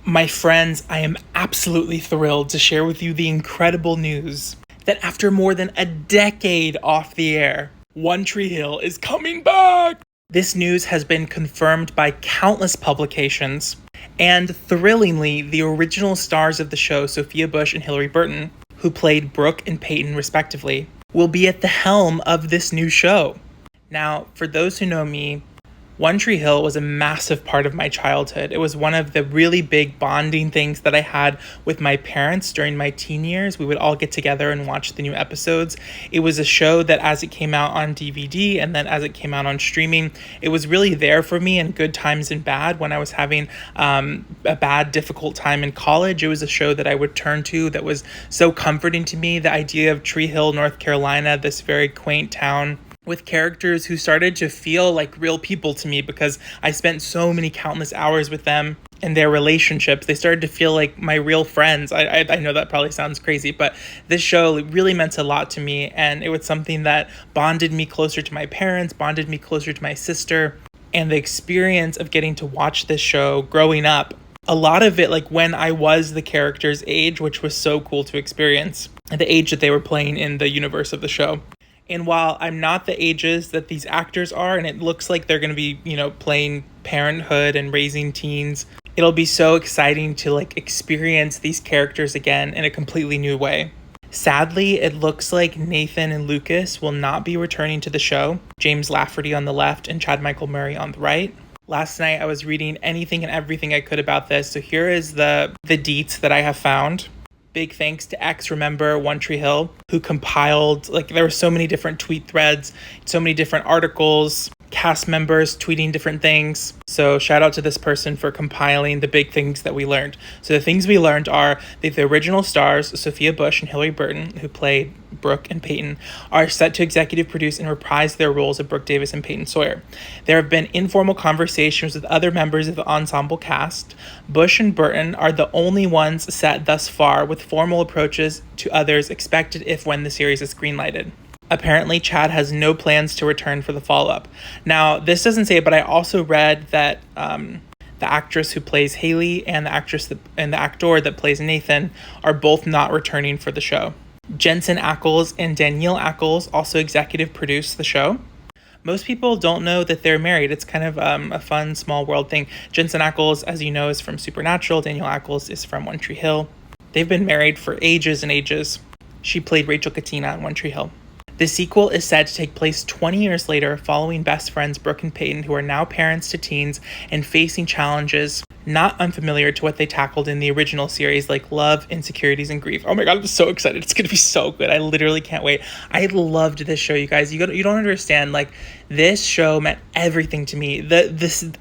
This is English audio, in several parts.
My friends, I am absolutely thrilled to share with you the incredible news that after more than a decade off the air, One Tree Hill is coming back! This news has been confirmed by countless publications, and thrillingly, the original stars of the show, Sophia Bush and Hilarie Burton, who played Brooke and Peyton respectively, will be at the helm of this new show. Now, for those who know me, One Tree Hill was a massive part of my childhood. It was one of the really big bonding things that I had with my parents during my teen years. We would all get together and watch the new episodes. It was a show that as it came out on DVD and then as it came out on streaming, it was really there for me in good times and bad. When I was having a bad, difficult time in college, it was a show that I would turn to that was so comforting to me. The idea of Tree Hill, North Carolina, this very quaint town, with characters who started to feel like real people to me because I spent so many countless hours with them and their relationships. They started to feel like my real friends. I know that probably sounds crazy, but this show really meant a lot to me, and it was something that bonded me closer to my parents, bonded me closer to my sister, and the experience of getting to watch this show growing up, a lot of it like when I was the character's age, which was so cool to experience, at the age that they were playing in the universe of the show. And while I'm not the ages that these actors are, and it looks like they're going to be, playing parenthood and raising teens, it'll be so exciting to experience these characters again in a completely new way. Sadly, it looks like Nathan and Lucas will not be returning to the show. James Lafferty on the left and Chad Michael Murray on the right. Last night I was reading anything and everything I could about this, so here is the deets that I have found. Big thanks to X Remember One Tree Hill, who compiled, there were so many different tweet threads, so many different articles, cast members tweeting different things. So shout out to this person for compiling the big things that we learned. So the things we learned are that the original stars, Sophia Bush and Hilarie Burton, who played Brooke and Peyton, are set to executive produce and reprise their roles of Brooke Davis and Peyton Sawyer. There have been informal conversations with other members of the ensemble cast. Bush and Burton are the only ones set thus far, with formal approaches to others expected if when the series is greenlighted. Apparently, Chad has no plans to return for the follow-up. Now, this doesn't say it, but I also read that the actress who plays Haley and the actor that plays Nathan are both not returning for the show. Jensen Ackles and Danielle Ackles also executive produced the show. Most people don't know that they're married. It's kind of a fun, small world thing. Jensen Ackles, as you know, is from Supernatural. Danielle Ackles is from One Tree Hill. They've been married for ages and ages. She played Rachel Katina on One Tree Hill. The sequel is said to take place 20 years later, following best friends Brooke and Peyton, who are now parents to teens and facing challenges not unfamiliar to what they tackled in the original series, like love, insecurities, and grief. Oh my god, I'm so excited. It's going to be so good. I literally can't wait. I loved this show, you guys. You don't understand. This show meant everything to me.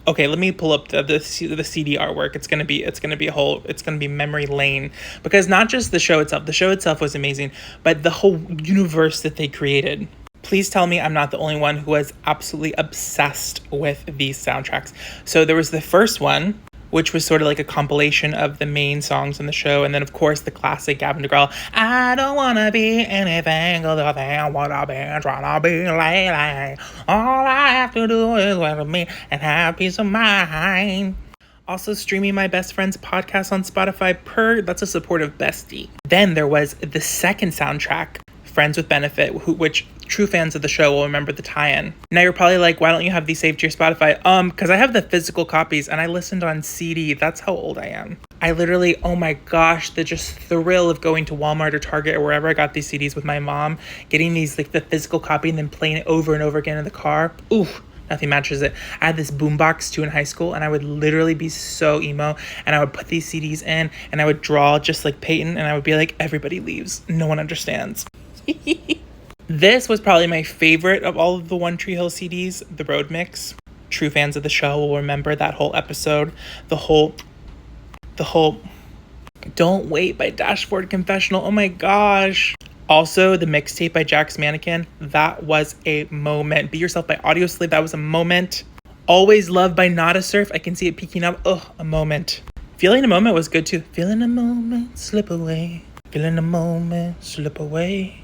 Okay, let me pull up the CD artwork. It's going to be memory lane, because not just the show itself was amazing, but the whole universe that they created. Please tell me I'm not the only one who was absolutely obsessed with these soundtracks. So there was the first one, which was sort of like a compilation of the main songs on the show. And then, of course, the classic Gavin DeGraw, I don't want to be anything other than what I've been trying to be lately. All I have to do is live with me and have peace of mind. Also streaming my best friend's podcast on Spotify that's a supportive bestie. Then there was the second soundtrack, Friends with Benefit, which true fans of the show will remember the tie-in. Now you're probably like, why don't you have these saved to your Spotify? Because I have the physical copies and I listened on CD. That's how old I am. I literally, oh my gosh, the just thrill of going to Walmart or Target or wherever I got these CDs with my mom, getting these, the physical copy and then playing it over and over again in the car. Oof. Nothing matches it. I had this boombox too in high school, and I would literally be so emo, and I would put these CDs in, and I would draw just like Peyton, and I would be like, everybody leaves. No one understands. This was probably my favorite of all of the One Tree Hill CDs, the Road Mix. True fans of the show will remember that whole episode. The whole Don't Wait by Dashboard Confessional. Oh my gosh. Also, the mixtape by Jack's Mannequin, that was a moment. Be Yourself by Audioslave, that was a moment. Always Loved by Nada Surf, I can see it peeking up. Oh, a moment. Feeling a Moment was good too. Feeling a moment, slip away. Feeling a moment, slip away.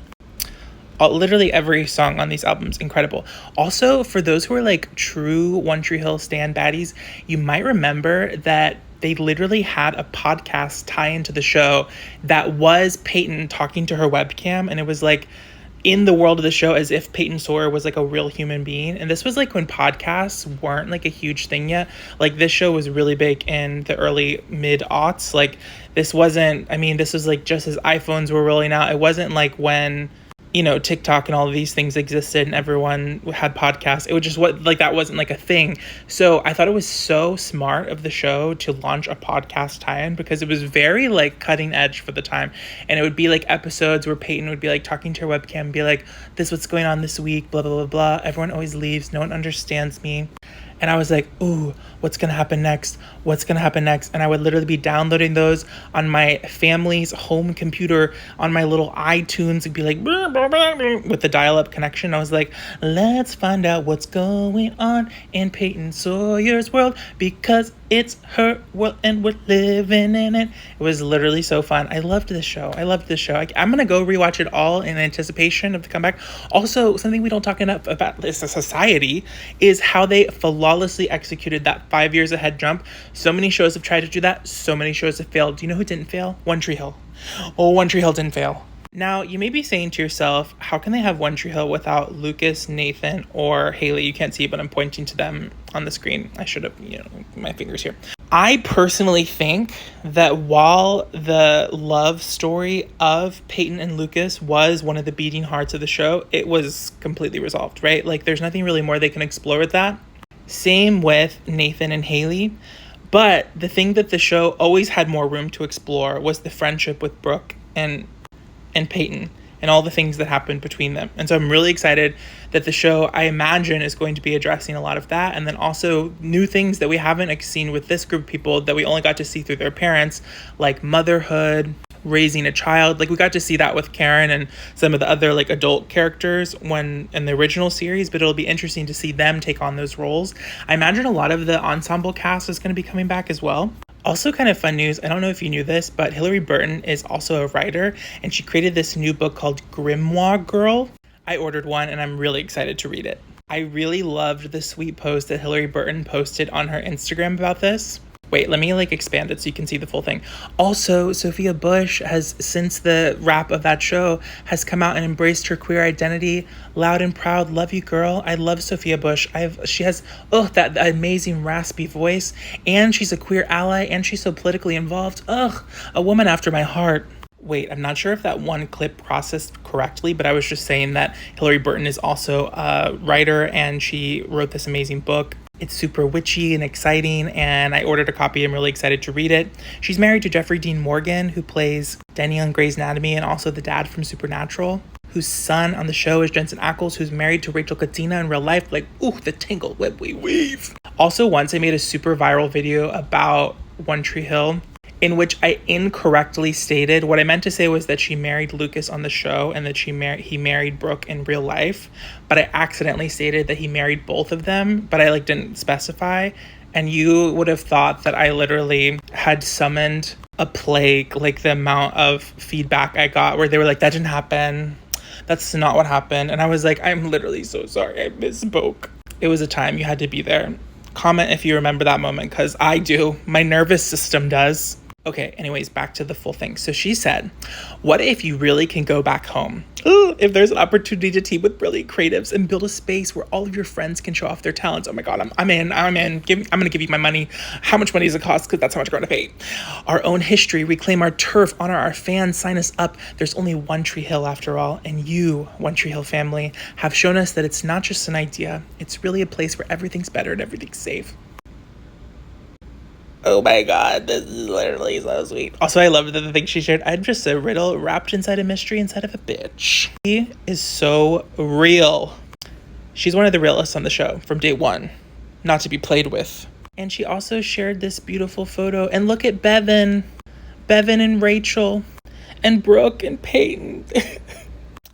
Literally every song on these albums, incredible. Also, for those who are true One Tree Hill stan baddies, you might remember that they literally had a podcast tie into the show that was Peyton talking to her webcam, and it was like in the world of the show as if Peyton Sawyer was like a real human being. And this was like when podcasts weren't like a huge thing yet. Like this show was really big in the early mid aughts. Like this wasn't, I mean, this was like just as iPhones were rolling out. It wasn't like when, you know, TikTok and all of these things existed and everyone had podcasts. It was just what, like, that wasn't like a thing. So I thought it was so smart of the show to launch a podcast tie-in because it was very like cutting edge for the time. And it would be like episodes where Peyton would be like talking to her webcam and be like, this is what's going on this week, blah, blah, blah, blah. Everyone always leaves. No one understands me. And I was like, ooh, what's going to happen next? What's going to happen next? And I would literally be downloading those on my family's home computer on my little iTunes. It'd be like, brr, brr, brr, brr, with the dial-up connection. I was like, let's find out what's going on in Peyton Sawyer's world because it's her world and we're living in it. It was literally so fun. I loved this show. I'm going to go rewatch it all in anticipation of the comeback. Also, something we don't talk enough about as a society is how they flawlessly executed that 5 years ahead jump. So many shows have tried to do that. So many shows have failed. Do you know who didn't fail? One Tree Hill. Oh, One Tree Hill didn't fail. Now, you may be saying to yourself, how can they have One Tree Hill without Lucas, Nathan, or Haley? You can't see, but I'm pointing to them on the screen. I should have, my fingers here. I personally think that while the love story of Peyton and Lucas was one of the beating hearts of the show, it was completely resolved, right? Like, there's nothing really more they can explore with that. Same with Nathan and Haley. But the thing that the show always had more room to explore was the friendship with Brooke and Peyton and all the things that happened between them. And so I'm really excited that the show, I imagine, is going to be addressing a lot of that. And then also new things that we haven't seen with this group of people that we only got to see through their parents, like motherhood, raising a child. Like we got to see that with Karen and some of the other like adult characters when in the original series, but it'll be interesting to see them take on those roles. I imagine a lot of the ensemble cast is going to be coming back as well. Also kind of fun news, I don't know if you knew this, but Hilarie Burton is also a writer, and she created this new book called Grimoire Girl. I ordered one, and I'm really excited to read it. I really loved the sweet post that Hilarie Burton posted on her Instagram about this. Wait, let me expand it so you can see the full thing. Also, Sophia Bush has, since the wrap of that show, has come out and embraced her queer identity. Loud and proud, love you, girl. I love Sophia Bush. She has that amazing raspy voice, and she's a queer ally, and she's so politically involved. A woman after my heart. Wait, I'm not sure if that one clip processed correctly, but I was just saying that Hilarie Burton is also a writer, and she wrote this amazing book. It's super witchy and exciting, and I ordered a copy. I'm really excited to read it. She's married to Jeffrey Dean Morgan, who plays Denny on Grey's Anatomy and also the dad from Supernatural, whose son on the show is Jensen Ackles, who's married to Rachel Katina in real life. Like, ooh, the tangled web we weave. Also, once I made a super viral video about One Tree Hill, in which I incorrectly stated, what I meant to say was that she married Lucas on the show and that he married Brooke in real life, but I accidentally stated that he married both of them, but I didn't specify, and you would have thought that I literally had summoned a plague, the amount of feedback I got where they were like, that didn't happen, that's not what happened, and I was like, I'm literally so sorry, I misspoke. It was a time, you had to be there. Comment if you remember that moment, because I do. My nervous system does. Okay, anyways, back to the full thing. So she said, what if you really can go back home? Ooh, if there's an opportunity to team with brilliant creatives and build a space where all of your friends can show off their talents. Oh my God, I'm in. I'm going to give you my money. How much money does it cost? Because that's how much we're going to pay. Our own history, reclaim our turf, honor our fans, sign us up. There's only One Tree Hill after all. And you, One Tree Hill family, have shown us that it's not just an idea. It's really a place where everything's better and everything's safe. Oh my God, this is literally so sweet. Also, I love the thing she shared. I'm just a riddle wrapped inside a mystery inside of a bitch. She is so real. She's one of the realists on the show from day one, not to be played with. And she also shared this beautiful photo. And look at Bevan and Rachel and Brooke and Peyton.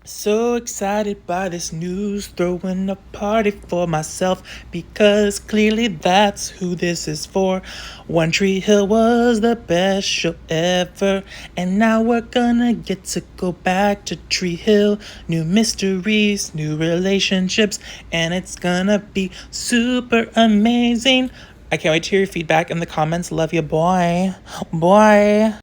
So excited by this news, throwing a party for myself because clearly that's who this is for. One Tree Hill was the best show ever, and now we're gonna get to go back to Tree Hill. New mysteries, new relationships, and it's gonna be super amazing. I can't wait to hear your feedback in the comments. Love you, boy. Boy.